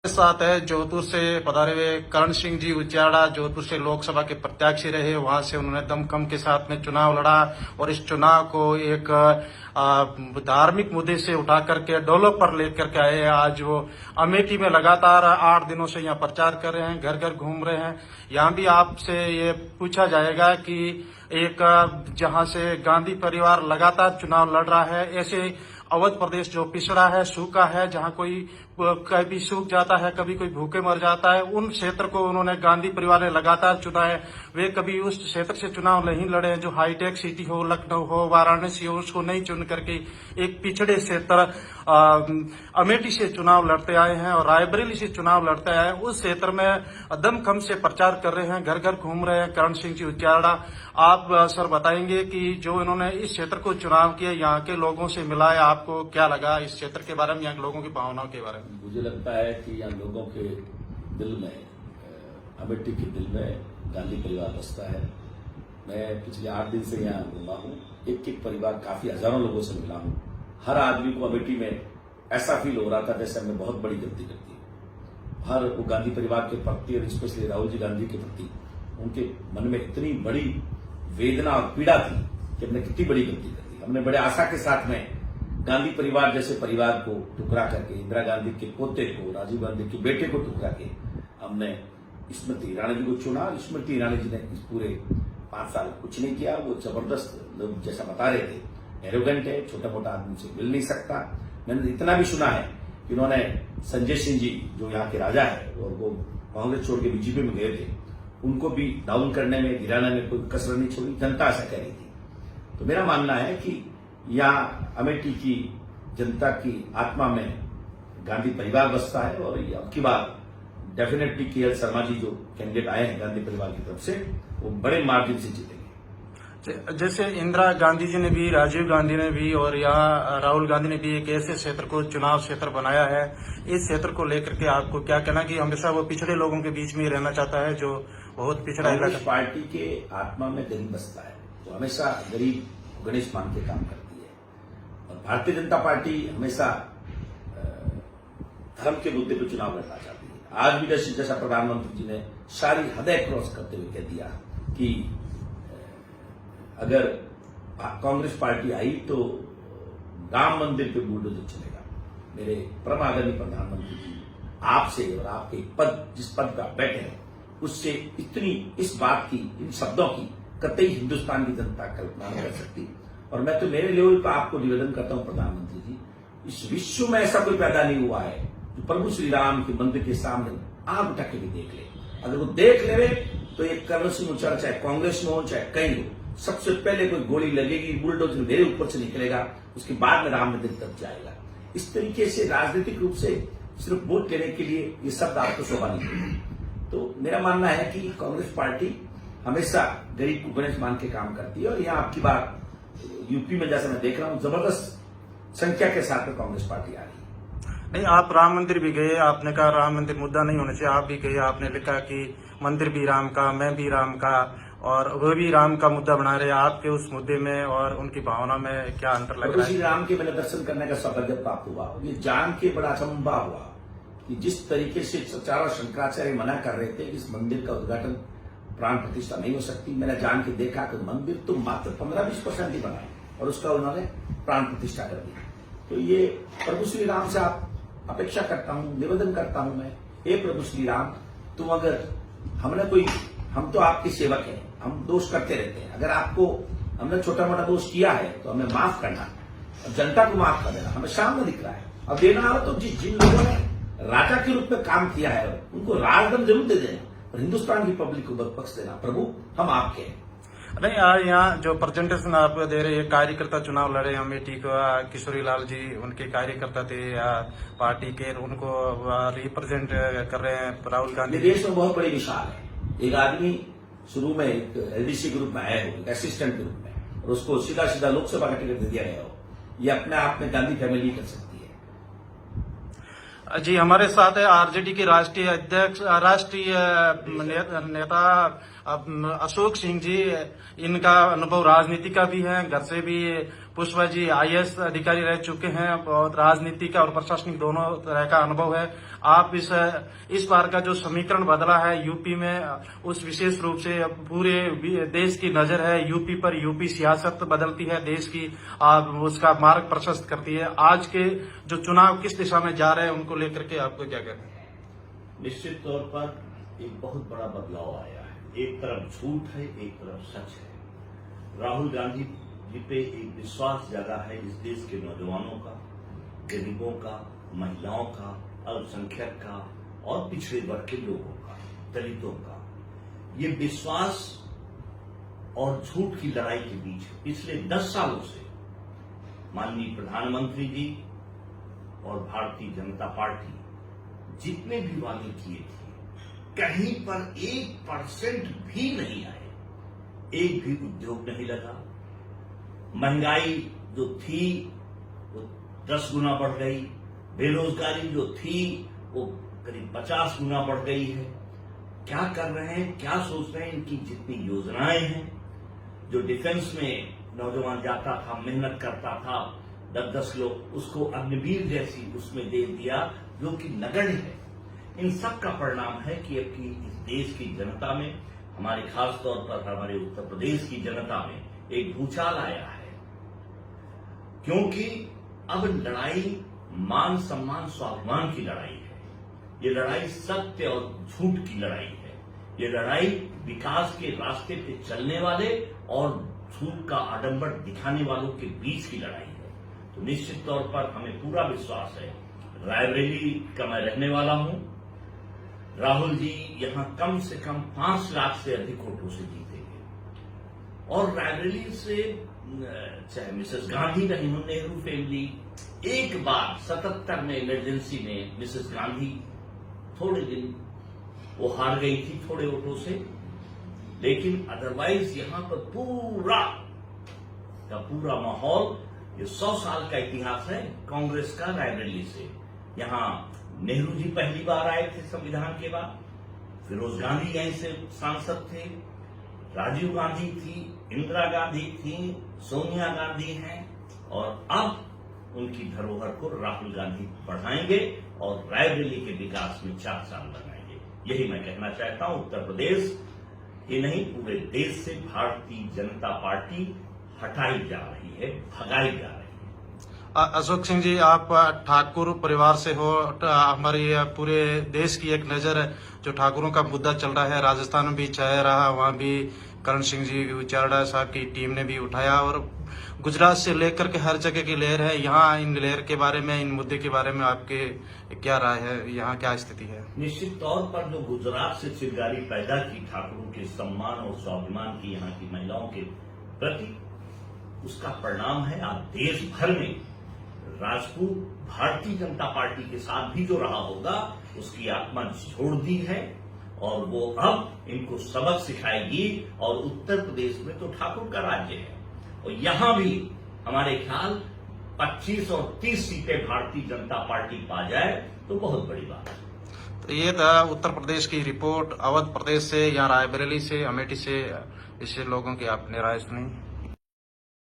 साथ है जोधपुर से पधारे हुए करण सिंह जी उचाड़ा। जोधपुर से लोकसभा के प्रत्याशी रहे, वहां से उन्होंने दमखम के साथ में चुनाव लड़ा और इस चुनाव को एक धार्मिक मुद्दे से उठा करके डेवलप पर लेकर के आए। आज वो अमेठी में लगातार 8 दिनों से यहाँ प्रचार कर रहे हैं, घर घर घूम रहे हैं। यहाँ भी आपसे ये पूछा जाएगा कि एक जहां से गांधी परिवार लगातार चुनाव लड़ रहा है, ऐसे अवध प्रदेश जो पिछड़ा है, सूखा है, जहां कोई कभी सूख जाता है, कभी कोई भूखे मर जाता है, उन क्षेत्र को उन्होंने गांधी परिवार ने लगातार चुना है। वे कभी उस क्षेत्र से चुनाव नहीं लड़े हैं जो हाईटेक सिटी हो, लखनऊ हो, वाराणसी हो, उसको नहीं चुन करके एक पिछड़े क्षेत्र अमेठी से चुनाव लड़ते आए हैं और रायबरेली से चुनाव लड़ते आए हैं। उस क्षेत्र में दमखम से प्रचार कर रहे हैं, घर घर घूम रहे हैं करण सिंह जी उचाड़ा। आप सर बताएंगे कि जो इन्होंने इस क्षेत्र को चुनाव किया, यहाँ के लोगों से मिला है, आपको क्या लगा इस क्षेत्र के बारे में, यहाँ के लोगों की भावनाओं के बारे में? मुझे लगता है कि यहाँ लोगों के दिल में, अमेठी के दिल में गांधी परिवार बसता है। मैं पिछले 8 दिन से यहाँ घूमा हूँ, एक एक परिवार, काफी हजारों लोगों से मिला हूँ। हर आदमी को अमेठी में ऐसा फील हो रहा था जैसे हमने बहुत बड़ी गलती कर दी। हर वो गांधी परिवार के प्रति और स्पेशली राहुल जी गांधी के प्रति उनके मन में इतनी बड़ी वेदना और पीड़ा थी कि हमने कितनी बड़ी गलती कर दी। हमने बड़े आशा के साथ में गांधी परिवार जैसे परिवार को टुकरा करके, इंदिरा गांधी के पोते को, राजीव गांधी के बेटे को टुकरा के हमने स्मृति ईरानी जी को चुना। स्मृति ईरानी जी ने इस पूरे 5 साल कुछ नहीं किया। वो जबरदस्त लोग जैसा बता रहे थे, एरोगेंट है, छोटा मोटा आदमी से मिल नहीं सकता। मैंने इतना भी सुना है कि उन्होंने संजय सिंह जी जो यहाँ के राजा है और वो कांग्रेस छोड़ के बीजेपी में गए थे, उनको भी डाउन करने में, गिराने में कोई कसर नहीं छोड़ी। जनता ऐसा कह रही थी। तो मेरा मानना है कि यहाँ अमेठी की जनता की आत्मा में गांधी परिवार बसता है और अब की बार डेफिनेटली के.एल. शर्मा जी जो कैंडिडेट आए हैं गांधी परिवार की तरफ से, वो बड़े मार्जिन से जीतेंगे। जैसे इंदिरा गांधी जी ने भी, राजीव गांधी ने भी और यहाँ राहुल गांधी ने भी एक ऐसे क्षेत्र को चुनाव क्षेत्र बनाया है, इस क्षेत्र को लेकर के आपको क्या कहना कि हमेशा वो पिछड़े लोगों के बीच में ही रहना चाहता है, जो बहुत पिछड़ा इलाका? पार्टी के आत्मा में गरीब बसता है, तो हमेशा गरीब गणेश मान के काम करती है। और भारतीय जनता पार्टी हमेशा धर्म के मुद्दे पर चुनाव लड़ना चाहती है। आज भी जैसा प्रधानमंत्री जी ने सारी हदें क्रॉस करते हुए कह दिया कि अगर कांग्रेस पार्टी आई तो राम मंदिर पे बुलडोजर चलेगा। मेरे परम आदरणीय प्रधानमंत्री जी आपसे और आपके पद, जिस पद पर बैठे हैं, उससे इतनी इस बात की, इन शब्दों की कतई हिंदुस्तान की जनता कल्पना नहीं कर सकती। और मैं तो मेरे लेवल पर आपको निवेदन करता हूं प्रधानमंत्री जी, इस विश्व में ऐसा कोई पैदा नहीं हुआ है जो प्रभु श्री राम के मंदिर के सामने आग उठा के भी देख ले। अगर वो देख ले तो एक करण सिंह उचाड़ा चाहे कांग्रेस में हो चाहे कहीं हो, सबसे पहले कोई गोली लगेगी, बुलडोजर मेरे ऊपर से निकलेगा, उसके बाद में राम मंदिर तक जाएगा। इस तरीके से राजनीतिक रूप से सिर्फ वोट लेने के लिए ये शब्द आपको शोभा नहीं देते। तो मेरा मानना है कि कांग्रेस पार्टी हमेशा गरीब को गणेश मान के काम करती है। और यहाँ आपकी बात यूपी में जैसा मैं देख रहा हूं, जबरदस्त संख्या के साथ में कांग्रेस पार्टी आ रही है। नहीं, आप राम मंदिर भी गए, आपने कहा राम मंदिर मुद्दा नहीं होना चाहिए, आप भी गए, आपने लिखा कि मंदिर भी राम का, मैं भी राम का, और वो भी राम का मुद्दा बना रहे हैं। आपके उस मुद्दे में और उनकी भावना में क्या अंतर लग रहा है? श्री राम के मैंने दर्शन करने का सौभाग्य प्राप्त हुआ। ये जान के बड़ा अचंभा हुआ कि जिस तरीके से चारों शंकराचार्य मना कर रहे थे इस मंदिर का उद्घाटन, प्राण प्रतिष्ठा नहीं हो सकती, मैंने जान के देखा कि मंदिर तो मात्र 15-20% ही बना और उसका उन्होंने प्राण प्रतिष्ठा कर दी। तो ये प्रभु श्री राम से आप अपेक्षा करता हूं, निवेदन करता हूं मैं, हे प्रभु श्री राम, तुम अगर हम तो आपके सेवक हैं, हम दोष करते रहते हैं, अगर आपको हमने छोटा मोटा दोष किया है तो हमें माफ करना और जनता को माफ कर देना, हमें सामने दिख रहा है। अब देना हो तो जिन लोगों ने राजा के रूप में काम किया है उनको राजदंड जरूर दे देना और हिंदुस्तान की पब्लिक को बख्श देना। प्रभु हम आपके हैं। नहीं, यहाँ जो प्रेजेंटेशन आप दे रहे हैं, कार्यकर्ता चुनाव लड़े अमेठी को, किशोरी लाल जी उनके कार्यकर्ता थे पार्टी के, उनको रिप्रेजेंट कर रहे हैं राहुल गांधी। देश में बहुत बड़ी मिसाल है। एक आदमी शुरू में एक एलडीसी के रूप में आया हो, असिस्टेंट के रूप में, और उसको सीधा सीधा लोकसभा का टिकट दे दिया गया हो, ये अपने आप में गांधी फैमिली कर सकती है। जी, हमारे साथ है आरजेडी के राष्ट्रीय अध्यक्ष, राष्ट्रीय नेता अशोक सिंह जी। इनका अनुभव राजनीति का भी है, घर से भी पुष्पा जी IAS अधिकारी रह चुके हैं और राजनीति का और प्रशासनिक दोनों तरह का अनुभव है। आप इस बार का जो समीकरण बदला है यूपी में, उस विशेष रूप से पूरे देश की नजर है यूपी पर। यूपी सियासत बदलती है देश की, उसका मार्ग प्रशस्त करती है। आज के जो चुनाव किस दिशा में जा रहे हैं उनको लेकर के आपको क्या कहना है? निश्चित तौर पर एक बहुत बड़ा बदलाव आया है। एक तरफ झूठ है, एक तरफ सच है। राहुल गांधी जी पे एक विश्वास जगा है इस देश के नौजवानों का, गरीबों का, महिलाओं का, अल्पसंख्यक का और पिछड़े वर्ग के लोगों का, दलितों का। ये विश्वास और झूठ की लड़ाई के बीच पिछले 10 सालों से माननीय प्रधानमंत्री जी और भारतीय जनता पार्टी जितने भी वादे किए थे, कहीं पर 1% भी नहीं आए। एक भी उद्योग नहीं लगा। महंगाई जो थी वो 10 गुना बढ़ गई। बेरोजगारी जो थी वो करीब 50 गुना बढ़ गई है। क्या कर रहे हैं, क्या सोच रहे हैं? इनकी जितनी योजनाएं हैं, जो डिफेंस में नौजवान जाता था, मेहनत करता था 10-10 किलो, उसको अग्निवीर जैसी उसमें दे दिया, जो कि नगण्य है। इन सब का परिणाम है कि अब की इस देश की जनता में, हमारे खास तौर पर हमारे उत्तर प्रदेश की जनता में एक भूचाल आया है। क्योंकि अब लड़ाई मान सम्मान स्वाभिमान की लड़ाई है। ये लड़ाई सत्य और झूठ की लड़ाई है। ये लड़ाई विकास के रास्ते पे चलने वाले और झूठ का आडंबर दिखाने वालों के बीच की लड़ाई है। तो निश्चित तौर पर हमें पूरा विश्वास है। रायबरेली का मैं रहने वाला हूं। राहुल जी यहां कम से कम 5 लाख से अधिक वोटों से जीतेंगे। और रायबरेली से चाहे मिसेस गांधी रही हो, नेहरू फैमिली, एक बार 77 में इमरजेंसी में मिसेस गांधी थोड़े दिन वो हार गई थी थोड़े वोटों से, लेकिन अदरवाइज यहां पर पूरा का पूरा माहौल, ये 100 साल का इतिहास है कांग्रेस का रायबरेली से। यहां नेहरू जी पहली बार आए थे संविधान के बाद, फिरोज गांधी यहीं से सांसद थे, राजीव गांधी थी, इंदिरा गांधी थी, सोनिया गांधी हैं, और अब उनकी धरोहर को राहुल गांधी बढ़ाएंगे और रायबरेली के विकास में 4 साल लगाएंगे। यही मैं कहना चाहता हूं। उत्तर प्रदेश ही नहीं, पूरे देश से भारतीय जनता पार्टी हटाई जा रही है, भगाई जा रही है। अशोक सिंह जी, आप ठाकुर परिवार से हो। हमारी पूरे देश की एक नजर है, जो ठाकुरों का मुद्दा चल रहा है, राजस्थान में भी चाहे रहा, वहां भी करण सिंह जी उचाड़ा साहब की टीम ने भी उठाया, और गुजरात से लेकर के हर जगह की लहर है। यहाँ इन लहर के बारे में, इन मुद्दे के बारे में आपके क्या राय है? यहाँ क्या स्थिति है? निश्चित तौर पर जो गुजरात से चिंगारी पैदा की ठाकुरों के सम्मान और स्वाभिमान की यहाँ की महिलाओं के प्रति, उसका परिणाम है आज देश भर में राजपूत भारतीय जनता पार्टी के साथ भी जो रहा होगा उसकी आत्मा छोड़ दी है, और वो अब इनको सबक सिखाएगी। और उत्तर प्रदेश में तो ठाकुर का राज्य है, और यहां भी हमारे ख्याल 25 और 30 सीटें भारतीय जनता पार्टी पा जाए तो बहुत बड़ी बात है। तो ये था उत्तर प्रदेश की रिपोर्ट। अवध प्रदेश से या रायबरेली से, अमेठी से, इससे लोगों की आपने राय सुनी।